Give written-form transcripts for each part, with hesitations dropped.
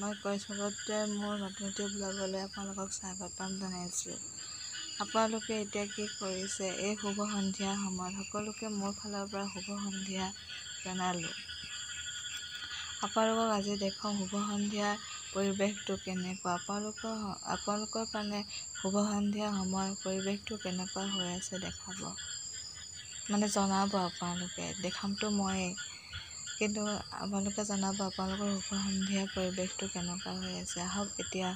মই কৈছলতে মোৰ নতুন ব্লগলৈ আপোনালোকক স্বাগতম জনাইছোঁ। আপোনালোকে এতিয়া কি কৰিছে? এই শুভ সন্ধিয়া সময়ত সকলোকে মোৰ ফালৰ পৰা শুভ সন্ধিয়া জনালোঁ। আপোনালোকক আজি দেখুৱাম শুভ সন্ধিয়াৰ পৰিৱেশটো কেনেকুৱা। আপোনালোকৰ মানে শুভ সন্ধিয়া সময়ৰ পৰিৱেশটো কেনেকুৱা হৈ আছে দেখাব, মানে জনাব। আপোনালোকে দেখামতো ময়েই, কিন্তু আপোনালোকে জনাব আপোনালোকৰ শুভ সন্ধিয়াৰ পৰিৱেশটো কেনেকুৱা হৈ আছে। আহক এতিয়া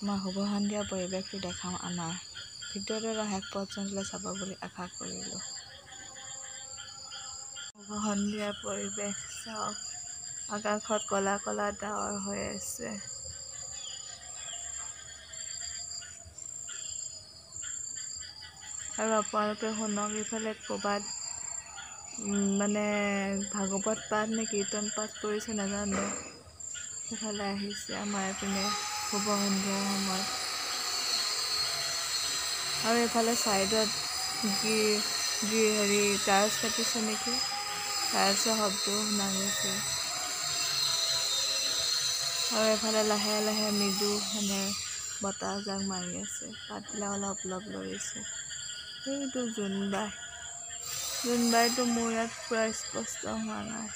মই শুভ সন্ধিয়াৰ পৰিৱেশটো দেখাওঁ আমাৰ। ভিডিঅ'টো শেষ পৰ্যন্তলৈ চাব বুলি আশা কৰিলোঁ। শুভ সন্ধিয়াৰ পৰিৱেশ চাওক, আকাশত ক'লা ক'লা ডাৱৰ হৈ আছে। আৰু আপোনালোকে শুনক, ইফালে ক'ৰবাত মানে ভাগৱত পাঠ নে কীৰ্তন পাঠ কৰিছে নাজানো, সেইফালে আহিছে আমাৰ এইপিনে শুভ সন্ধিয়াৰ সময়ত। আৰু এইফালে ছাইডত টাইলছ কাটিছে নেকি, টাইলছৰ শব্দও শুনা গৈছে। আৰু এইফালে লাহে লাহে মৃদু মানে বতাহ জাক মাৰি আছে, পাতবিলাক অলপ অলপ লৰিছে। সেইটো জোনবাইটো মোৰ ইয়াত পূৰা স্পষ্ট হোৱা নাই।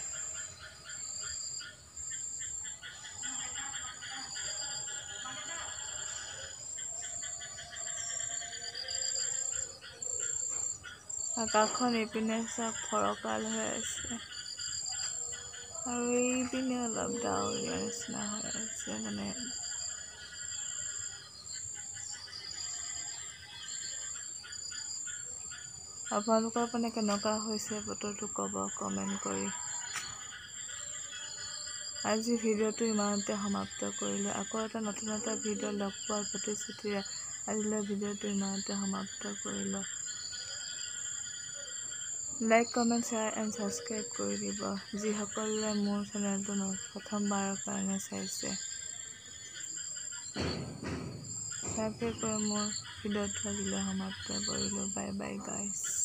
আকাশখন এইপিনে চব ফৰকাল হৈ আছে, আৰু এইপিনে অলপ ডাৱৰীয়া নিচিনা হৈ আছে। মানে আপোনালোকৰ মানে কেনেকুৱা হৈছে বতৰটো ক'ব কমেণ্ট কৰি। আজি ভিডিঅ'টো ইমানতে সমাপ্ত কৰিলোঁ। আকৌ এটা নতুন এটা ভিডিঅ' লগ পোৱাৰ প্ৰতিশ্ৰুতিৰে আজিলৈ ভিডিঅ'টো ইমানতে সমাপ্ত কৰিলোঁ। Like, comment, share and subscribe কৰি দিব যিসকলে মোৰ চেনেলটো প্ৰথমবাৰৰ কাৰণে চাইছে। সেয়াকে কৈ মোৰ ভিডিঅ'টো আজিলৈ সমাপ্ত কৰিলোঁ। Bye bye guys.